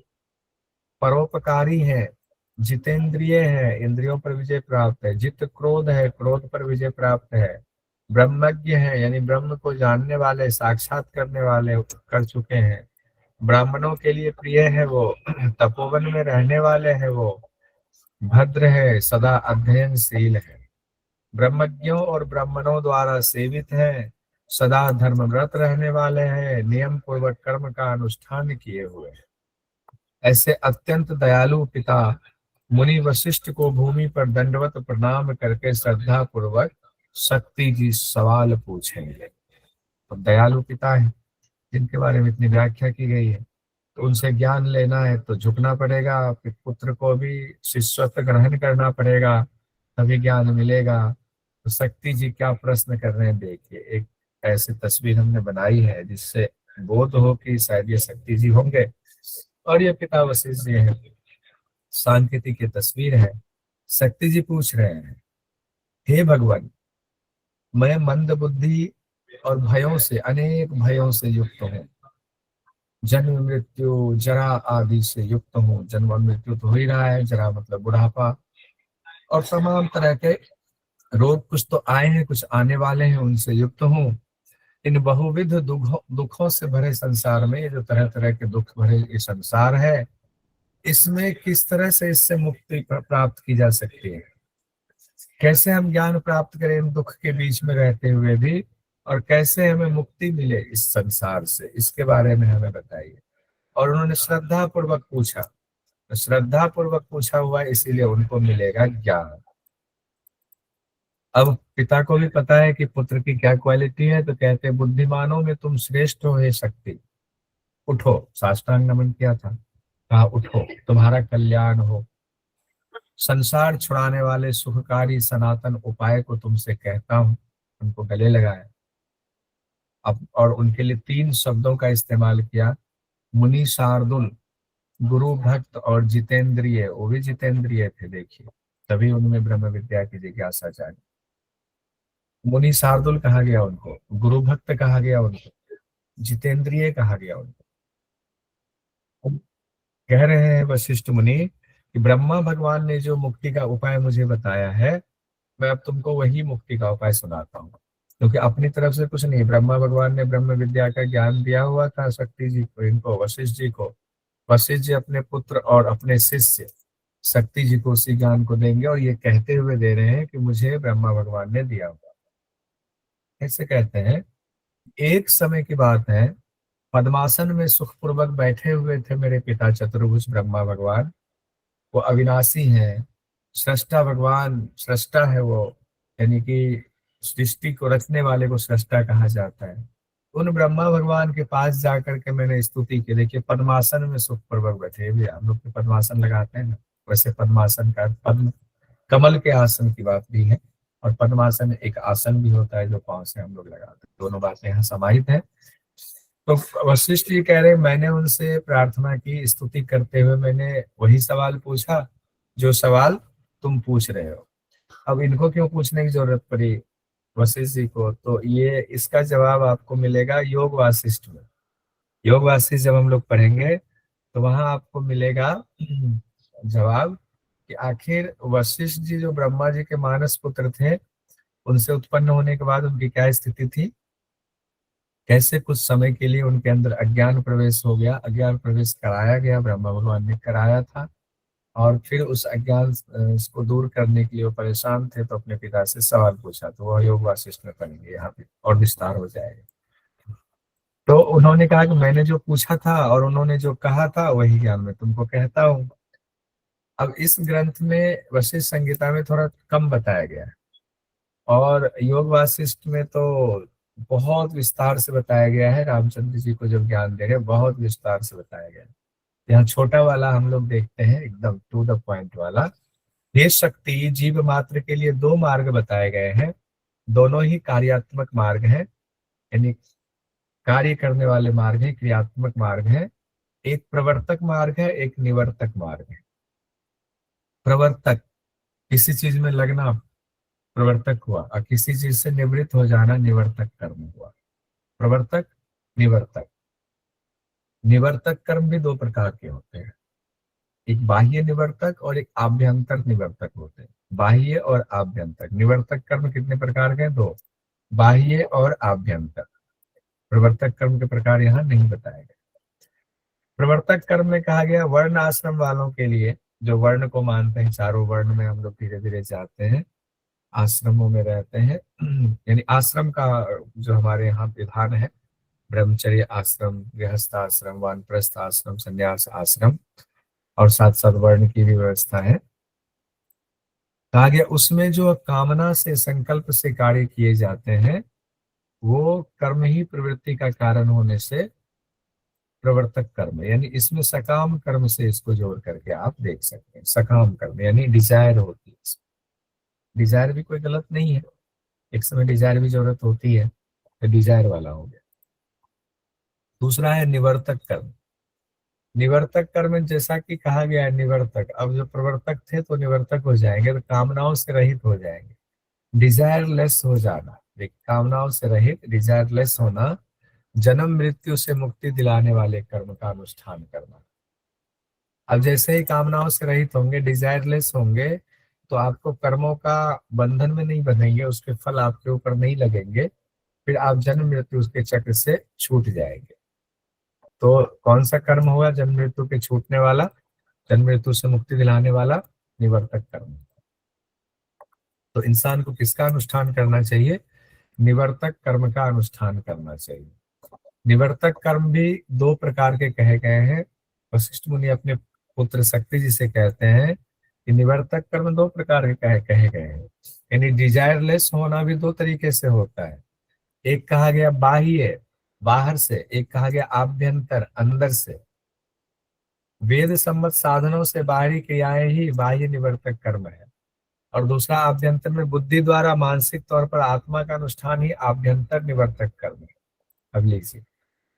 परोपकारी है, जितेंद्रिय है, इंद्रियों पर विजय प्राप्त है। जित क्रोध है, क्रोध पर विजय प्राप्त है। ब्रह्मज्ञ है, यानी ब्रह्म को जानने वाले, साक्षात करने वाले कर चुके हैं। ब्राह्मणों के लिए प्रिय है वो, तपोवन में रहने वाले हैं वो। भद्र है, सदा अध्ययनशील है। ब्रह्मज्ञों और ब्राह्मणों द्वारा सेवित है, सदा धर्मव्रत रहने वाले हैं, नियम पूर्वक कर्म का अनुष्ठान किए हुए हैं। ऐसे अत्यंत दयालु पिता मुनि वशिष्ठ को भूमि पर दंडवत प्रणाम करके श्रद्धा पूर्वक शक्ति जी सवाल पूछेंगे। तो दयालु पिता है जिनके बारे में इतनी व्याख्या की गई है, तो उनसे ज्ञान लेना है तो झुकना पड़ेगा, फिर पुत्र को भी शिष्यत्व ग्रहण करना पड़ेगा, तभी ज्ञान मिलेगा। तो शक्ति जी क्या प्रश्न कर रहे हैं, देखिए। एक ऐसी तस्वीर हमने बनाई है जिससे बोध हो कि शायद ये शक्ति जी होंगे, और ये पिता वशिष्ठ जी हैं। सांकेतिक की तस्वीर है। शक्ति जी पूछ रहे हैं, हे भगवान, मैं मंद बुद्धि और भयों से, अनेक भयों से युक्त हूँ। जन्म मृत्यु जरा आदि से युक्त हूँ। जन्म और मृत्यु तो हो ही रहा है, जरा मतलब बुढ़ापा, और तमाम तरह के रोग कुछ तो आए हैं, कुछ आने वाले हैं, उनसे युक्त हूँ। इन बहुविध दुखों से भरे संसार में, ये जो तरह तरह के दुख भरे ये संसार है, इसमें किस तरह से इससे मुक्ति प्राप्त की जा सकती है? कैसे हम ज्ञान प्राप्त करें इन दुख के बीच में रहते हुए भी, और कैसे हमें मुक्ति मिले इस संसार से, इसके बारे में हमें बताइए। और उन्होंने श्रद्धा पूर्वक पूछा, तो श्रद्धा पूर्वक पूछा हुआ इसीलिए उनको मिलेगा ज्ञान। अब पिता को भी पता है कि पुत्र की क्या क्वालिटी है, तो कहते हैं, बुद्धिमानों में तुम श्रेष्ठ हो हे शक्ति, उठो। साष्टांग नमन किया था, कहा उठो, तुम्हारा कल्याण हो। संसार छुड़ाने वाले सुखकारी सनातन उपाय को तुमसे कहता हूं। उनको गले लगाया। अब और उनके लिए 3 शब्दों का इस्तेमाल किया, मुनि शार्दुल, गुरु भक्त और जितेंद्रिय। वो भी जितेंद्रिय थे देखिए, तभी उनमें ब्रह्म विद्या की जिज्ञासा जागी। मुनि शार्दुल कहा गया उनको, गुरु भक्त कहा गया उनको, जितेंद्रिय कहा गया उनको। कह रहे हैं वशिष्ठ मुनि कि ब्रह्मा भगवान ने जो मुक्ति का उपाय मुझे बताया है, मैं अब तुमको वही मुक्ति का उपाय सुनाता हूँ। क्योंकि अपनी तरफ से कुछ नहीं, ब्रह्मा भगवान ने ब्रह्म विद्या का ज्ञान दिया हुआ था शक्ति जी को, इनको वशिष्ठ जी को। वशिष्ठ जी अपने पुत्र और अपने शिष्य शक्ति जी को उसी ज्ञान को देंगे, और ये कहते हुए दे रहे हैं कि मुझे ब्रह्मा भगवान ने दिया हुआ। ऐसे कहते हैं। एक समय की बात है, पद्मासन में सुखपूर्वक बैठे हुए थे मेरे पिता चतुर्भुज ब्रह्मा भगवान। वो अविनाशी हैं, सृष्टा भगवान, सृष्टा है वो, यानी कि सृष्टि को रचने वाले को सृष्टा कहा जाता है। उन ब्रह्मा भगवान के पास जाकर के मैंने स्तुति की। देखिए, पद्मासन में सुखपूर्वक बैठे भी, हम लोग तो पद्मासन लगाते हैं ना, वैसे पद्मासन का पद्म कमल के आसन की बात भी है, और पद्मासन एक आसन भी होता है जो पांव से हम लोग लगाते हैं। दोनों बातें यहाँ समाहित है। तो वशिष्ठ जी कह रहे, मैंने उनसे प्रार्थना की, स्तुति करते हुए मैंने वही सवाल पूछा जो सवाल तुम पूछ रहे हो। अब इनको क्यों पूछने की जरूरत पड़ी वशिष्ठ जी को, तो ये इसका जवाब आपको मिलेगा योग वासिष्ठ में। योग वासिष्ठ जब हम लोग पढ़ेंगे तो वहां आपको मिलेगा जवाब कि आखिर वशिष्ठ जी जो ब्रह्मा जी के मानस पुत्र थे, उनसे उत्पन्न होने के बाद उनकी क्या स्थिति थी, कैसे कुछ समय के लिए उनके अंदर अज्ञान प्रवेश हो गया, अज्ञान प्रवेश कराया गया, ब्रह्मा भगवान ने कराया था। और फिर उस अज्ञान को दूर करने के लिए वो परेशान थे, तो अपने पिता से सवाल पूछा। तो वह योग वासिष्ठ में पढ़ेंगे, यहाँ पे और विस्तार हो जाएगा। तो उन्होंने कहा कि मैंने जो पूछा था और उन्होंने जो कहा था वही ज्ञान मैं तुमको कहता हूँ। अब इस ग्रंथ में वशिष्ठ संहिता में थोड़ा कम बताया गया है, और योग वासिष्ठ में तो बहुत विस्तार से बताया गया है। रामचंद्र जी को जब ज्ञान दे रहे हैं, बहुत विस्तार से बताया गया है। यहाँ छोटा वाला हम लोग देखते हैं, एकदम टू द पॉइंट वाला। ये शक्ति जीव मात्र के लिए 2 मार्ग बताए गए हैं, दोनों ही कार्यात्मक मार्ग हैं, यानी कार्य करने वाले मार्ग हैं, क्रियात्मक मार्ग हैं। एक प्रवर्तक मार्ग है, एक निवर्तक मार्ग है। प्रवर्तक, किसी चीज में लगना प्रवर्तक हुआ, और किसी चीज से निवृत्त हो जाना निवर्तक कर्म हुआ। प्रवर्तक, निवर्तक। निवर्तक कर्म भी 2 प्रकार के होते हैं, एक बाह्य निवर्तक और एक आभ्यंतर निवर्तक होते हैं। बाह्य और आभ्यंतर निवर्तक कर्म कितने प्रकार के हैं? 2, बाह्य और आभ्यंतर। प्रवर्तक कर्म के प्रकार यहाँ नहीं बताए गए। प्रवर्तक कर्म में कहा गया वर्ण आश्रम वालों के लिए, जो वर्ण को मानते हैं, चारों वर्ण में हम लोग धीरे धीरे जाते हैं, आश्रमों में रहते हैं। यानी आश्रम का जो हमारे यहाँ विधान है, ब्रह्मचर्य आश्रम, गृहस्थ आश्रम, वानप्रस्थ आश्रम, संन्यास आश्रम, और साथ साथ वर्ण की भी व्यवस्था है। कहा गया उसमें जो कामना से, संकल्प से कार्य किए जाते हैं, वो कर्म ही प्रवृत्ति का कारण होने से प्रवर्तक कर्म, यानी इसमें सकाम कर्म से इसको जोड़ करके आप देख सकते हैं। सकाम कर्म यानी डिजायर होती है। डिजायर भी कोई गलत नहीं है, एक समय डिजायर भी जरूरत होती है, तो डिजायर वाला हो गया। दूसरा है निवर्तक कर्म। निवर्तक कर्म जैसा कि कहा गया है निवर्तक, अब जो प्रवर्तक थे तो निवर्तक हो जाएंगे, तो कामनाओं से रहित हो जाएंगे, डिजायर लेस हो जाना। कामनाओं से रहित, डिजायर लेस होना, जन्म मृत्यु से मुक्ति दिलाने वाले कर्म का अनुष्ठान करना। अब जैसे ही कामनाओं से रहित होंगे, डिजायरलेस होंगे, तो आपको कर्मों का बंधन में नहीं बंधेंगे, उसके फल आपके ऊपर नहीं लगेंगे, फिर आप जन्म मृत्यु उसके चक्र से छूट जाएंगे। तो कौन सा कर्म हुआ जन्म मृत्यु के छूटने वाला, जन्म मृत्यु से मुक्ति दिलाने वाला? निवर्तक कर्म। तो इंसान को किसका अनुष्ठान करना चाहिए? निवर्तक कर्म का अनुष्ठान करना चाहिए। निवर्तक कर्म भी 2 प्रकार के कहे गए हैं। वशिष्ठ मुनि अपने पुत्र शक्ति जी से कहते हैं कि निवर्तक कर्म 2 प्रकार के कहे गए हैं, यानी डिजायरलेस होना भी 2 तरीके से होता है। एक कहा गया बाह्य, बाहर से, एक कहा गया आभ्यंतर, अंदर से। वेद सम्मत साधनों से बाहरी क्रियाएं ही बाह्य निवर्तक कर्म है, और दूसरा आभ्यंतर में बुद्धि द्वारा मानसिक तौर पर आत्मा का अनुष्ठान ही आभ्यंतर निवर्तक कर्म है। अब लीजिए,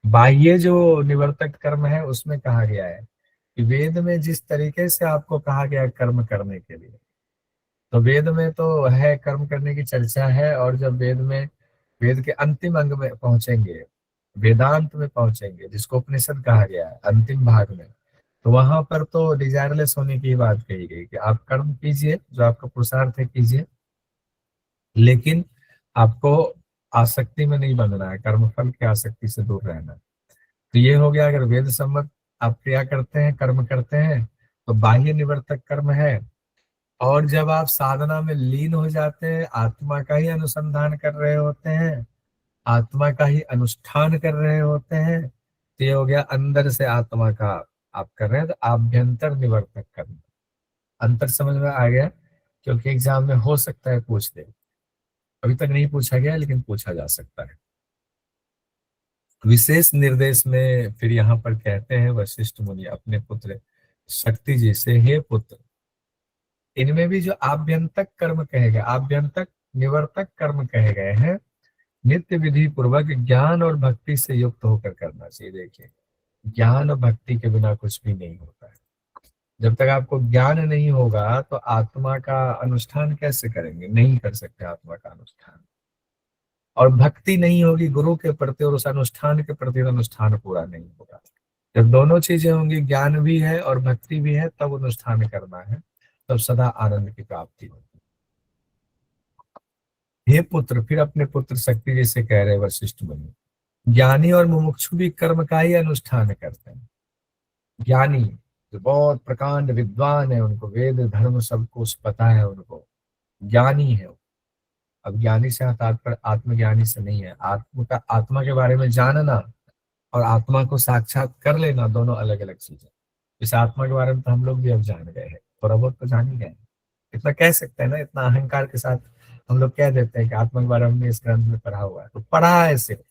बाह्य जो निवर्तक कर्म है उसमें कहा गया है कि वेद में जिस तरीके से आपको कहा गया है कर्म करने के लिए, तो वेद में तो है कर्म करने की चर्चा है, और जब वेद में, वेद के अंतिम अंग में पहुंचेंगे, वेदांत में पहुंचेंगे जिसको उपनिषद कहा गया है अंतिम भाग में, तो वहां पर तो डिजायरलेस होने की बात कही गई कि आप कर्म कीजिए, जो आपका पुरुषार्थ है कीजिए, लेकिन आपको आसक्ति में नहीं बनना है, कर्मफल की आसक्ति से दूर रहना है। तो ये हो गया, अगर वेद सम्मत आप क्रिया करते हैं, कर्म करते हैं, तो बाह्य निवर्तक कर्म है। और जब आप साधना में लीन हो जाते हैं, आत्मा का ही अनुसंधान कर रहे होते हैं, आत्मा का ही अनुष्ठान कर रहे होते हैं, तो ये हो गया अंदर से आत्मा का आप कर रहे हैं, तो आभ्यंतर निवर्तक कर्म। अंतर समझ में आ गया? क्योंकि एग्जाम में हो सकता है पूछ दे, अभी तक नहीं पूछा गया लेकिन पूछा जा सकता है। विशेष निर्देश में फिर यहाँ पर कहते हैं वशिष्ठ मुनि अपने पुत्र शक्ति जी से, हे पुत्र, इनमें भी जो आभ्यंतक कर्म कहे गए, आभ्यंतक निवर्तक कर्म कहे गए हैं, नित्य विधि पूर्वक ज्ञान और भक्ति से युक्त होकर करना चाहिए। देखिए, ज्ञान और भक्ति के बिना कुछ भी नहीं होता है। जब तक आपको ज्ञान नहीं होगा तो आत्मा का अनुष्ठान कैसे करेंगे? नहीं कर सकते आत्मा का अनुष्ठान। और भक्ति नहीं होगी गुरु के प्रति और उस अनुष्ठान के प्रति, अनुष्ठान पूरा नहीं होगा। जब दोनों चीजें होंगी, ज्ञान भी है और भक्ति भी है, तब अनुष्ठान करना है, तब सदा आनंद की प्राप्ति होगी। हे पुत्र, फिर अपने पुत्र शक्ति जैसे कह रहे वशिष्ठ मुनि, ज्ञानी और मुमुक्षु भी कर्म का ही अनुष्ठान करते हैं। ज्ञानी जो बहुत प्रकांड विद्वान है, उनको वेद धर्म सब कुछ पता है, उनको ज्ञानी है। अब ज्ञानी से तात्पर्य आत्मज्ञानी से नहीं है। आत्मा के बारे में जानना और आत्मा को साक्षात कर लेना दोनों अलग अलग चीजें। इस आत्मा के बारे में तो हम लोग भी अब जान गए हैं, थोड़ा बहुत तो जान ही गए हैं। इतना कह सकते हैं ना, इतना अहंकार के साथ हम लोग कह देते हैं कि आत्मा के बारे में हमने इस ग्रंथ में पढ़ा हुआ है, तो पढ़ा है सिर्फ।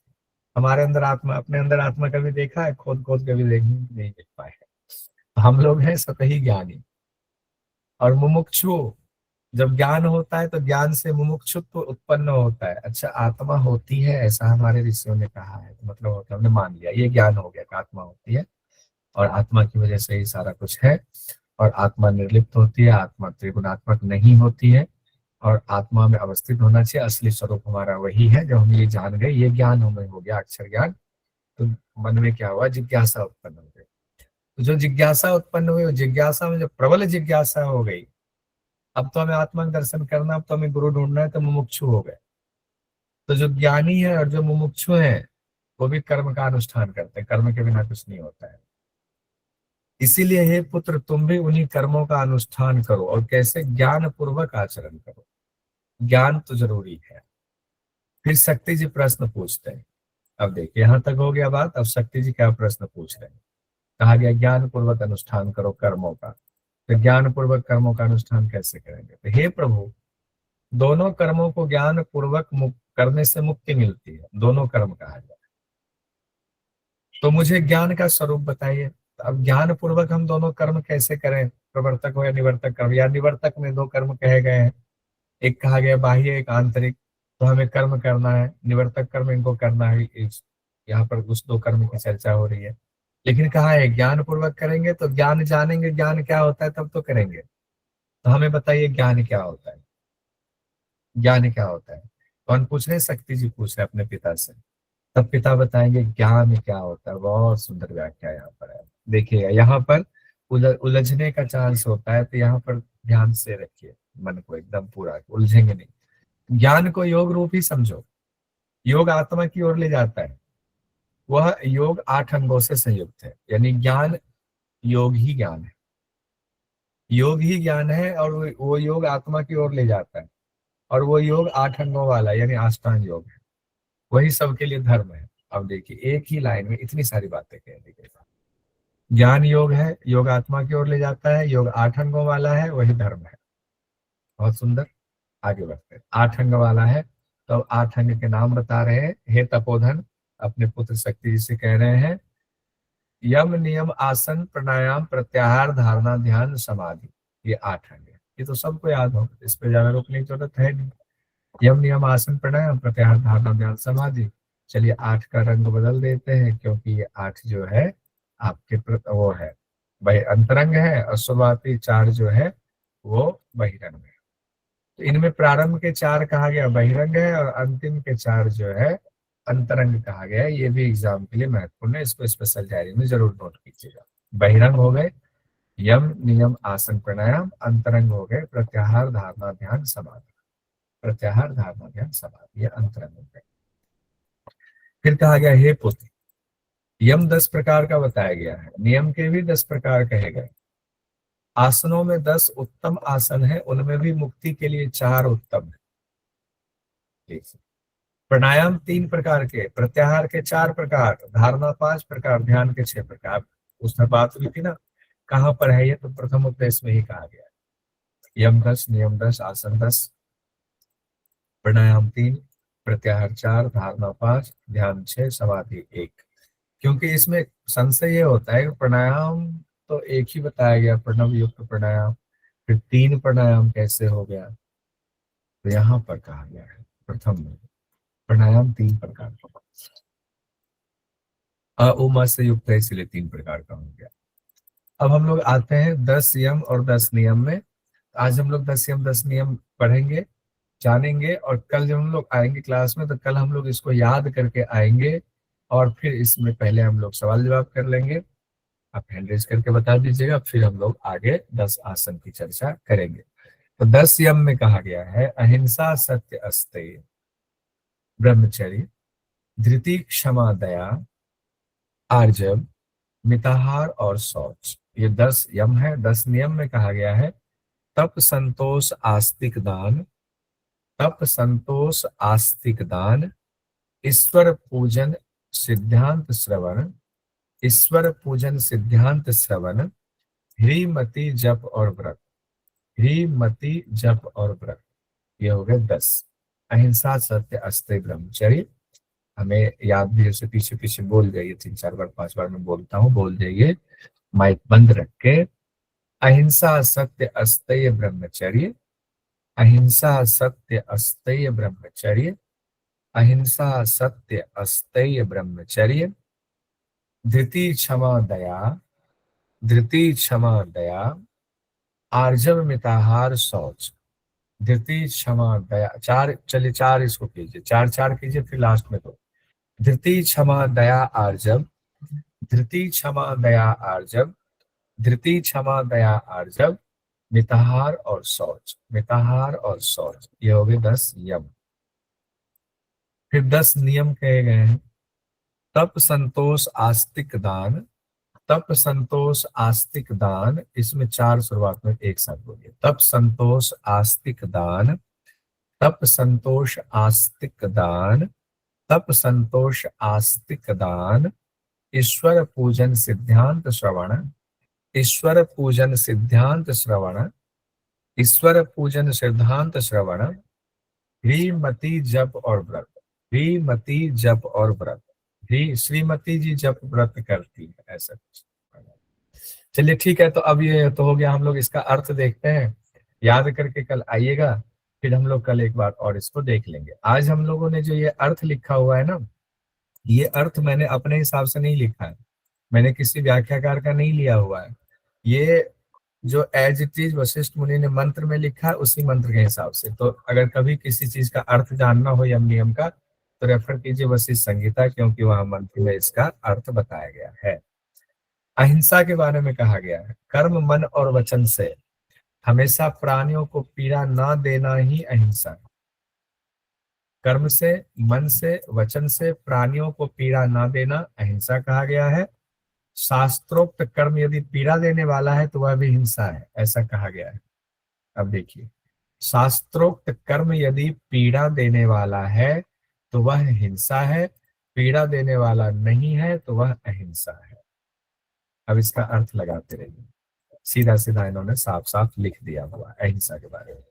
हमारे अंदर आत्मा, अपने अंदर आत्मा कभी देखा है? खोद खोद कभी नहीं देख पाए हैं। तो हम लोग हैं सतही ज्ञानी। और मुमुक्षु, जब ज्ञान होता है तो ज्ञान से मुमुक्षुत्व उत्पन्न होता है। अच्छा, आत्मा होती है ऐसा हमारे ऋषियों ने कहा है, तो मतलब होता है, हमने मान लिया, ये ज्ञान हो गया कि आत्मा होती है और आत्मा की वजह से ही सारा कुछ है, और आत्मा निर्लिप्त होती है, आत्मा त्रिगुणात्मक नहीं होती है, और आत्मा में अवस्थित होना चाहिए, असली स्वरूप हमारा वही है। जब हम ये जान गए, ये ज्ञान हमें हो गया, अक्षर ज्ञान, तो मन में क्या हुआ? जिज्ञासा उत्पन्न हो गई। तो जो जिज्ञासा उत्पन्न हुई, जिज्ञासा में जो प्रबल जिज्ञासा हो गई, अब तो हमें आत्मा का दर्शन करना, अब तो हमें गुरु ढूंढना है, तो मुमुक्षु हो गए। तो जो ज्ञानी है और जो मुमुक्षु है, वो भी कर्म का अनुष्ठान करते हैं, कर्म के बिना कुछ नहीं होता है। इसीलिए हे पुत्र, तुम भी उन्हीं कर्मों का अनुष्ठान करो। और कैसे? ज्ञान पूर्वक आचरण करो। ज्ञान तो जरूरी है। फिर शक्ति जी प्रश्न पूछते हैं। अब देखिए, यहां तक हो गया बात। अब शक्ति जी क्या प्रश्न पूछ रहे हैं? कहा गया ज्ञान पूर्वक अनुष्ठान करो कर्मों का। तो ज्ञान पूर्वक कर्मों का अनुष्ठान कैसे करेंगे? तो हे प्रभु, दोनों कर्मों को ज्ञान पूर्वक करने से मुक्ति मिलती है, दोनों कर्म कहा जाए। तो मुझे ज्ञान का स्वरूप बताइए। तो अब ज्ञान पूर्वक हम दोनों कर्म कैसे करें? प्रवर्तक हो या निवर्तक कर्म, या निवर्तक में दो कर्म कहे गए हैं, एक कहा गया बाह्य, एक आंतरिक। तो हमें कर्म करना है, निवर्तक कर्म इनको करना है। यहाँ पर उस दो कर्म की चर्चा हो रही है, लेकिन कहा है ज्ञान पूर्वक करेंगे, तो ज्ञान जानेंगे ज्ञान क्या होता है तब तो करेंगे। तो हमें बताइए ज्ञान क्या होता है? ज्ञान क्या होता है? कौन पूछ रहे? शक्ति जी पूछ रहे अपने पिता से। तब पिता बताएंगे ज्ञान क्या होता है। बहुत सुंदर व्याख्या यहाँ पर है। देखिएगा, यहाँ पर उलझने का चांस होता है, तो यहाँ पर ध्यान से रखिए मन को, एकदम पूरा उलझेंगे नहीं। ज्ञान को योग रूप ही समझो। योग आत्मा की ओर ले जाता है। वह योग 8 अंगों से संयुक्त है, यानी ज्ञान योग ही ज्ञान है, योग ही ज्ञान है। और वो योग आत्मा की ओर ले जाता है, और वो योग 8 अंगों वाला यानी अष्टांग योग है, वही सबके लिए धर्म है। अब देखिए, एक ही लाइन में इतनी सारी बातें कह दी गई। ज्ञान योग है, योग आत्मा की ओर ले जाता है, योग 8 अंगों वाला है, वही धर्म है। बहुत सुंदर। आगे बढ़ते हैं। 8 अंग वाला है, तो 8 अंग के नाम बता रहे हैं। हे तपोधन, अपने पुत्र शक्ति जी से कह रहे हैं, यम नियम आसन प्राणायाम प्रत्याहार धारणा ध्यान समाधि, ये 8 अंग है। ये तो सबको याद हो, इस पे ज्यादा रोकने की जरूरत है नहीं। यम नियम आसन प्राणायाम प्रत्याहार धारणा ध्यान समाधि, चलिए 8 का रंग बदल देते हैं, क्योंकि ये 8 जो है आपके वो है भाई अंतरंग है, और शुरुआती 4 जो है वो बहिरंग है। तो इनमें प्रारंभ के 4 कहा गया बहिरंग है, और अंतिम के 4 जो है अंतरंग कहा गया है। ये भी एग्जाम के लिए महत्वपूर्ण है, इसको स्पेशल डायरी में जरूर नोट कीजिएगा। बहिरंग हो गए यम नियम आसन प्राणायाम, अंतरंग हो गए प्रत्याहार धारणा ध्यान समाधि। प्रत्याहार धारणा ध्यान समाधि ये अंतरंग हो गए। फिर कहा गया हे पुत्र, यम 10 प्रकार का बताया गया है, नियम के भी 10 प्रकार कहे गए। आसनों में 10 उत्तम आसन है, उनमें भी मुक्ति के लिए 4 उत्तम है। प्राणायाम 3 प्रकार के, प्रत्याहार के 4 प्रकार, धारणा 5 प्रकार, ध्यान के 6 प्रकार। उसमें बात हुई थी ना कहाँ पर है ये, तो प्रथम उपदेश में ही कहा गया है। यम 10, नियम 10, आसन 10, प्राणायाम 3, प्रत्याहार 4, धारणा 5, ध्यान 6, समाधि 1। क्योंकि इसमें संशय ये होता है कि प्राणायाम तो एक ही बताया गया, प्रणव युक्त प्राणायाम, फिर 3 प्राणायाम कैसे हो गया। तो यहाँ पर कहा गया है प्रथम में प्राणायाम 3 प्रकार का, उमा से युक्त है इसलिए 3 प्रकार का हो गया। अब हम लोग आते हैं 10 यम और 10 नियम में। आज हम लोग 10 यम 10 नियम पढ़ेंगे, जानेंगे, और कल जब हम लोग आएंगे क्लास में तो कल हम लोग इसको याद करके आएंगे, और फिर इसमें पहले हम लोग सवाल जवाब कर लेंगे। आप हैंड रेज करके बता दीजिएगा, फिर हम लोग आगे 10 आसन की चर्चा करेंगे। तो 10 यम में कहा गया है अहिंसा सत्य अस्तेय ब्रह्मचर्य धृति क्षमा दया आर्जव मिताहार और शौच, ये 10 यम है। 10 नियम में कहा गया है तप संतोष आस्तिक दान, तप संतोष आस्तिक दान, ईश्वर पूजन सिद्धांत श्रवण, ईश्वर पूजन सिद्धांत श्रवण, ह्रीमति जप और व्रत, ह्रीमति जप और व्रत, ये हो गए 10। अहिंसा सत्य अस्तेय ब्रह्मचर्य, हमें याद भी उसे पीछे पीछे बोल जाइए, 3-4 बार 5 बार मैं बोलता हूँ, बोल जाइए माइक बंद रख के। अहिंसा सत्य अस्तेय ब्रह्मचर्य, अहिंसा सत्य अस्तेय ब्रह्मचर्य, अहिंसा सत्य अस्तेय ब्रह्मचर्य, धृति क्षमा दया, धृति क्षमा दया, आर्जव मिताहार शौच, धृति क्षमा दया, 4 चलिए 4 इसको कीजिए, 4-4 कीजिए, फिर लास्ट में 2। धृति क्षमा दया आर्जव, धृति क्षमा दया आर्जव, धृति क्षमा दया आर्जव, मिताहार और शौच, मिताहार और शौच, ये हो गए 10 यम। फिर 10 नियम कहे गए हैं। तप संतोष आस्तिक दान, तप संतोष आस्तिक दान, इसमें 4 शुरुआत में एक साथ बोलिए, तप संतोष आस्तिक दान, तप संतोष आस्तिक दान, तप संतोष आस्तिक दान, ईश्वर पूजन सिद्धांत श्रवण, ईश्वर पूजन सिद्धांत श्रवण, ईश्वर पूजन सिद्धांत श्रवण, श्रीमती जप और व्रत, श्रीमती जप और व्रत, श्रीमती जी जप व्रत करती है, ऐसा कुछ। चलिए ठीक है, तो अब ये तो हो गया, हम लोग इसका अर्थ देखते हैं, याद करके कल आइएगा, फिर हम लोग कल एक बार और इसको देख लेंगे। आज हम लोगों ने जो ये अर्थ लिखा हुआ है ना, ये अर्थ मैंने अपने हिसाब से नहीं लिखा है, मैंने किसी व्याख्याकार का नहीं लिया हुआ है, ये जो एज इट इज वशिष्ठ मुनि ने मंत्र में लिखा है उसी मंत्र के हिसाब से। तो अगर कभी किसी चीज का अर्थ जानना हो यम नियम का तो रेफर कीजिए वशिष्ठ संहिता, क्योंकि वहां मंत्र में इसका अर्थ बताया गया है। अहिंसा के बारे में कहा गया है कर्म मन और वचन से हमेशा प्राणियों को पीड़ा ना देना ही अहिंसा है। कर्म से, मन से, वचन से प्राणियों को पीड़ा ना देना अहिंसा कहा गया है। शास्त्रोक्त कर्म यदि पीड़ा देने वाला है तो वह भी हिंसा है, ऐसा कहा गया है। अब देखिए, शास्त्रोक्त कर्म यदि पीड़ा देने वाला है तो वह हिंसा है, पीड़ा देने वाला नहीं है तो वह अहिंसा है। अब इसका अर्थ लगाते रहिए, सीधा सीधा इन्होंने साफ साफ लिख दिया हुआ अहिंसा के बारे में।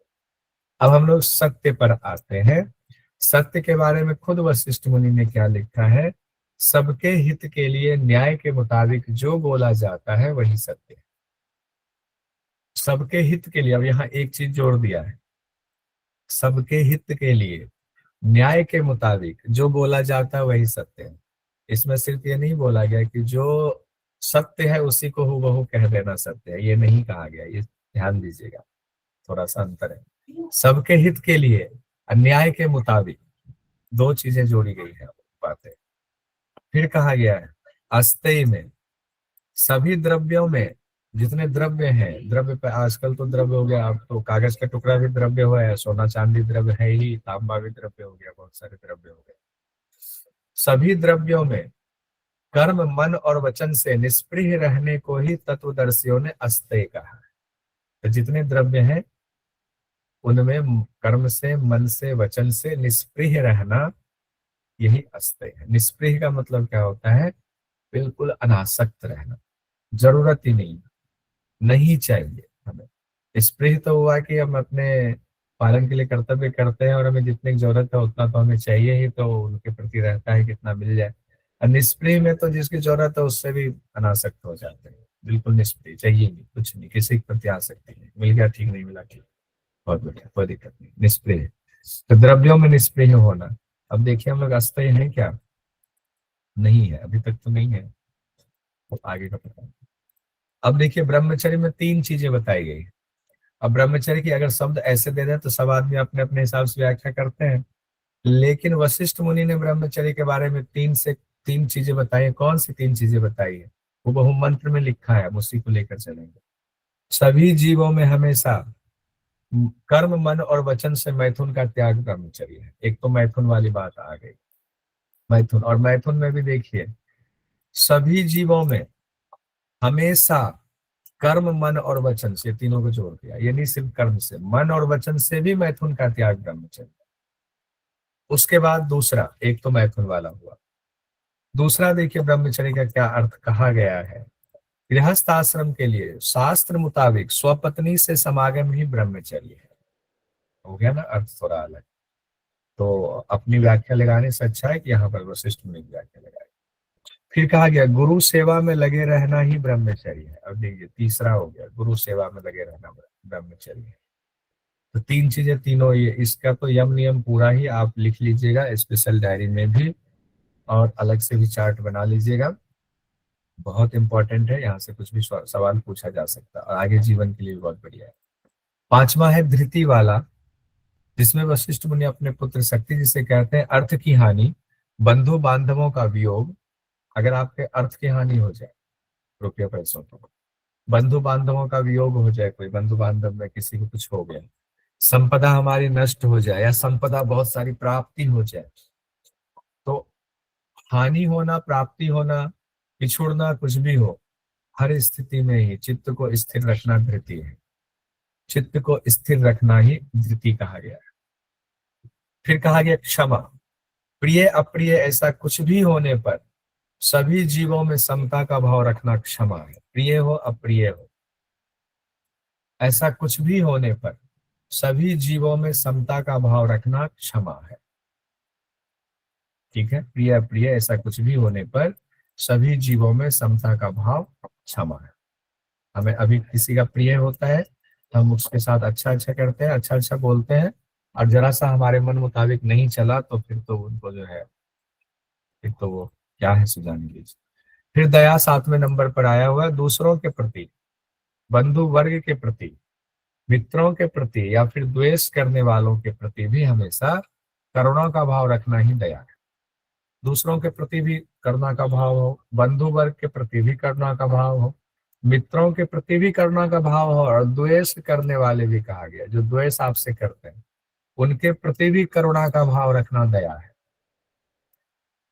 अब हम लोग सत्य पर आते हैं। सत्य के बारे में खुद वशिष्ठ मुनि ने क्या लिखा है, सबके हित के लिए न्याय के मुताबिक जो बोला जाता है वही सत्य है। सबके हित के लिए, अब यहाँ एक चीज जोड़ दिया है, सबके हित के लिए न्याय के मुताबिक जो बोला जाता है वही सत्य है। इसमें सिर्फ ये नहीं बोला गया कि जो सत्य है उसी को हूबहू कह देना सत्य है, ये नहीं कहा गया, ये ध्यान दीजिएगा, थोड़ा सा अंतर है। सबके हित के लिए अन्याय के मुताबिक, दो चीजें जोड़ी गई है बातें। फिर कहा गया है अस्तय में, सभी द्रव्यों में, जितने द्रव्य हैं, द्रव्य पे आजकल तो द्रव्य हो गया, अब तो कागज का टुकड़ा भी द्रव्य हुआ है, सोना चांदी द्रव्य है ही, तांबा भी द्रव्य हो गया, बहुत सारे द्रव्य हो गए। सभी द्रव्यों में कर्म मन और वचन से निष्प्रिय रहने को ही तत्वदर्शियों ने अस्तय कहा। तो जितने द्रव्य हैं उनमें कर्म से, मन से, वचन से निष्प्रिय रहना, यही अस्तय है। निष्प्रिय का मतलब क्या होता है? बिल्कुल अनासक्त रहना, जरूरत ही नहीं, नहीं चाहिए हमें। स्प्रे तो हुआ कि हम अपने पालन के लिए कर्तव्य करते हैं और हमें जितनी जरूरत है उतना तो हमें चाहिए ही, तो उनके प्रति रहता है कितना मिल जाए। और निष्प्रिय में तो जिसकी जरूरत है उससे भी अनासक्त हो जाते हैं, बिल्कुल निष्प्रिय, चाहिए नहीं, कुछ नहीं, किसी के प्रति आसक्ति नहीं, मिल गया ठीक, नहीं मिला ठीक, बहुत बढ़िया, कोई दिक्कत नहीं, निष्प्रिय। तो द्रव्यों में निष्प्रिय होना। अब देखिए हम लोग अस्तय हैं क्या? नहीं है, अभी तक तो नहीं है, तो आगे का पता। अब देखिए ब्रह्मचर्य में तीन चीजें बताई गई। अब ब्रह्मचर्य की अगर शब्द ऐसे दे दें तो सब आदमी अपने अपने हिसाब से व्याख्या करते हैं, लेकिन वशिष्ठ मुनि ने ब्रह्मचर्य के बारे में तीन चीजें बताई है। कौन सी तीन चीजें बताई है? वो बहु मंत्र में लिखा है, हम उसी को लेकर चलेंगे। सभी जीवों में हमेशा कर्म मन और वचन से मैथुन का त्याग ब्रह्मचर्य है। एक तो मैथुन वाली बात आ गई, मैथुन, और मैथुन में भी देखिए सभी जीवों में हमेशा कर्म मन और वचन से, तीनों को जोड़ दिया, ये नहीं सिर्फ कर्म से, मन और वचन से भी मैथुन का त्याग ब्रह्मचर्य। उसके बाद दूसरा, एक तो मैथुन वाला हुआ, दूसरा देखिए ब्रह्मचर्य का क्या अर्थ कहा गया है। गृहस्थ आश्रम के लिए शास्त्र मुताबिक स्वपत्नी से समागम ही ब्रह्मचर्य है। हो गया ना अर्थ थोड़ा अलग। तो अपनी व्याख्या लगाने से अच्छा है कि यहाँ पर वशिष्ठ मुनि की व्याख्या लगाए। फिर कहा गया गुरु सेवा में लगे रहना ही ब्रह्मचर्य है। अब देखिए तीसरा हो गया, गुरु सेवा में लगे रहना ब्रह्मचर्य है। तो तीन चीजें, तीनों ये, इसका तो यम नियम पूरा ही आप लिख लीजिएगा स्पेशल डायरी में भी, और अलग से भी चार्ट बना लीजिएगा, बहुत इंपॉर्टेंट है, यहाँ से कुछ भी सवाल पूछा जा सकता है और आगे जीवन के लिए भी बहुत बढ़िया है। पांचवा है धृति वाला, जिसमें वशिष्ठ मुनि अपने पुत्र शक्ति, जिसे कहते हैं अर्थ की हानि, बंधु बांधवों का वियोग। अगर आपके अर्थ की हानि हो जाए, रुपये पैसों को, बंधु बांधवों का वियोग हो जाए, कोई बंधु बांधव में किसी को कुछ हो गया, संपदा हमारी नष्ट हो जाए या संपदा बहुत सारी प्राप्ति हो जाए, तो हानि होना, प्राप्ति होना, पिछुड़ना, कुछ भी हो, हर स्थिति में ही चित्त को स्थिर रखना धृति है। चित्त को स्थिर रखना ही धृति कहा गया है। फिर कहा गया क्षमा, प्रिय अप्रिय ऐसा कुछ भी होने पर सभी जीवों में समता का भाव रखना क्षमा है। प्रिय हो अप्रिय हो, ऐसा कुछ भी होने पर सभी जीवों में समता का भाव रखना क्षमा है। ठीक है, प्रिय अप्रिय ऐसा कुछ भी होने पर सभी जीवों में समता का भाव क्षमा है। हमें अभी किसी का प्रिय होता है, हम उसके साथ अच्छा अच्छा करते हैं, अच्छा अच्छा बोलते हैं, और जरा सा हमारे मन मुताबिक नहीं चला तो फिर तो उनको जो है, फिर तो वो क्या है सुझाने लीजिए। फिर दया सातवें नंबर पर आया हुआ है। दूसरों के प्रति, बंधु वर्ग के प्रति, मित्रों के प्रति या फिर द्वेष करने वालों के प्रति भी हमेशा करुणा का भाव रखना ही दया है। दूसरों के प्रति भी करुणा का भाव हो, बंधु वर्ग के प्रति भी करुणा का भाव हो, मित्रों के प्रति भी करुणा का भाव हो, और द्वेष करने वाले भी कहा गया, जो द्वेष आपसे करते हैं उनके प्रति भी करुणा का भाव रखना दया है।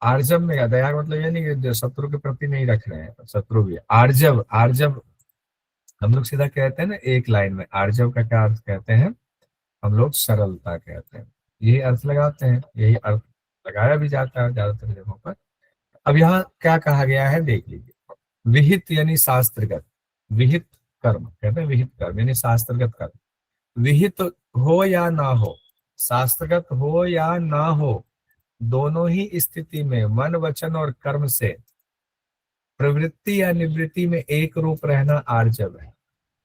आर्जव में दया का मतलब ये नहीं कि जो शत्रु के प्रति नहीं रख रहे हैं, शत्रु भी आर्जव, आर्जव हम लोग सीधा कहते हैं ना एक लाइन में, आर्जव का क्या अर्थ कहते हैं हम लोग? सरलता कहते हैं, यही अर्थ लगाते हैं, यही अर्थ लगाया भी जाता है ज्यादातर जगहों पर। अब यहाँ क्या कहा गया है देख लीजिए, विहित यानी शास्त्रगत, विहित कर्म कहते हैं, विहित कर्म यानी शास्त्रगत कर्म, विहित हो या ना हो, शास्त्रगत हो या ना हो, दोनों ही स्थिति में मन वचन और कर्म से प्रवृत्ति या निवृत्ति में एक रूप रहना आर्जव है।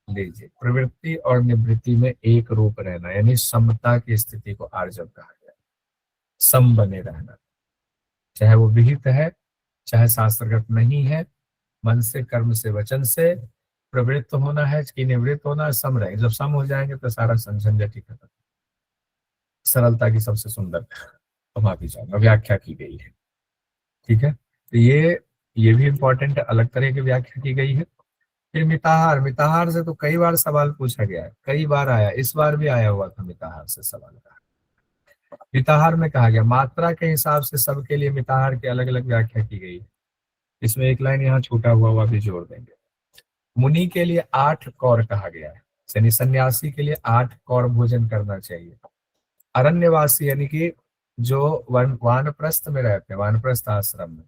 लीजिए, प्रवृत्ति और निवृत्ति में एक रूप रहना यानी समता की स्थिति को आर्जव कहा गया। सम बने रहना, चाहे वो विहित है चाहे शास्त्रगत नहीं है, मन से कर्म से वचन से प्रवृत्त होना है कि निवृत्त होना है, सम रहे। जब सम हो जाएंगे तो सारा झंझट ही खत्म। सरलता की सबसे सुंदर वहां भी जाऊंगा व्याख्या की गई है। ठीक है, तो ये भी इंपॉर्टेंट है, अलग तरह की व्याख्या की गई है। फिर मिताहार, मिताहार से तो कई बार सवाल पूछा गया है, कई बार आया, इस बार भी आया हुआ था मिताहार से सवाल का। मिताहार में कहा गया मात्रा के हिसाब से सबके लिए मिताहार की अलग अलग व्याख्या की गई है। इसमें एक लाइन यहाँ छूटा हुआ भी जोड़ देंगे। मुनि के लिए 8 कौर कहा गया है, यानी सन्यासी के लिए 8 कौर भोजन करना चाहिए। अरण्यवासी यानी कि जो वानप्रस्थ में रहते हैं, वानप्रस्थ आश्रम में,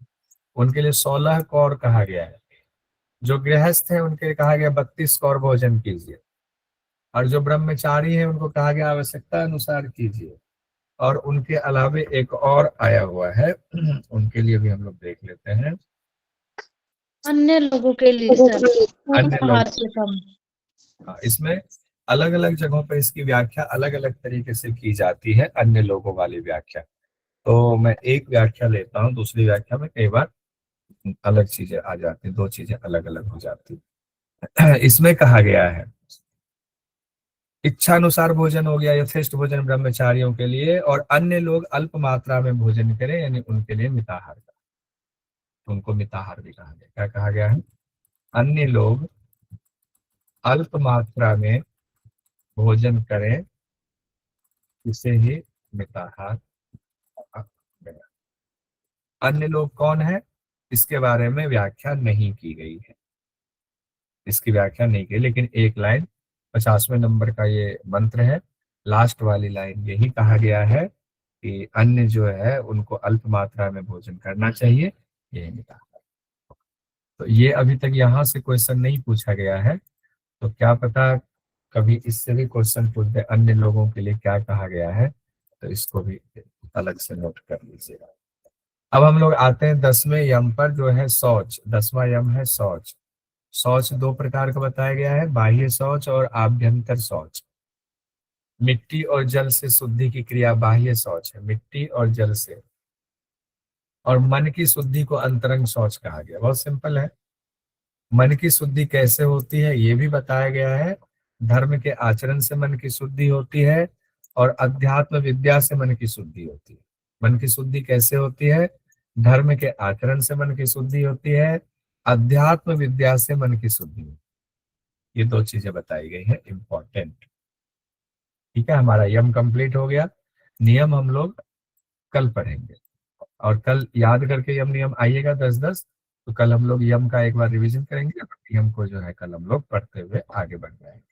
उनके लिए 16 कौर कहा गया है। जो गृहस्थ है उनके लिए कहा गया 32 कौर भोजन कीजिए, और जो ब्रह्मचारी है उनको कहा गया आवश्यकता अनुसार कीजिए। और उनके अलावे एक और आया हुआ है, उनके लिए भी हम लोग देख लेते हैं। अन्य लोगों के लिए सर, अन्य लोग, आहार से कम। इसमें अलग अलग जगहों पर इसकी व्याख्या अलग अलग तरीके से की जाती है, अन्य लोगों वाली व्याख्या। तो मैं एक व्याख्या लेता हूँ, दूसरी व्याख्या में कई बार अलग चीजें आ जाती, दो चीजें अलग अलग हो जाती। इसमें कहा गया है इच्छानुसार भोजन हो गया, यथेष्ट भोजन ब्रह्मचारियों के लिए, और अन्य लोग अल्प मात्रा में भोजन करें, यानी उनके लिए मिताहार का, उनको मिताहार भी कहा गया। क्या कहा गया है? अन्य लोग अल्प मात्रा में भोजन करें, इसे ही मिताहार कहा गया। अन्य लोग कौन है, इसके बारे में व्याख्या नहीं की गई है, इसकी व्याख्या नहीं की, लेकिन एक लाइन 50वें नंबर का ये मंत्र है, लास्ट वाली लाइन यही कहा गया है कि अन्य जो है उनको अल्प मात्रा में भोजन करना चाहिए, यही कहा। तो ये अभी तक यहाँ से क्वेश्चन नहीं पूछा गया है, तो क्या पता कभी इससे भी क्वेश्चन पूछ दे, अन्य लोगों के लिए क्या कहा गया है, तो इसको भी अलग से नोट कर लीजिएगा। अब हम लोग आते हैं 10वें यम पर, जो है शौच। 10वां यम है शौच। शौच 2 प्रकार का बताया गया है, बाह्य शौच और आभ्यंतर शौच। मिट्टी और जल से शुद्धि की क्रिया बाह्य शौच है, मिट्टी और जल से। और मन की शुद्धि को अंतरंग शौच कहा गया। बहुत सिंपल है, मन की शुद्धि कैसे होती है ये भी बताया गया है। धर्म के आचरण से मन की शुद्धि होती है, और अध्यात्म विद्या से मन की शुद्धि होती है। मन की शुद्धि कैसे होती है? धर्म के आचरण से मन की शुद्धि होती है, अध्यात्म विद्या से मन की शुद्धि होती है। ये 2 चीजें बताई गई हैं इंपॉर्टेंट। ठीक है, हमारा यम कंप्लीट हो गया। नियम हम लोग कल पढ़ेंगे, और कल याद करके यम नियम आइएगा 10-10। तो कल हम लोग यम का एक बार रिवीजन करेंगे, और नियम को जो है कल हम लोग पढ़ते हुए आगे बढ़ जाएंगे।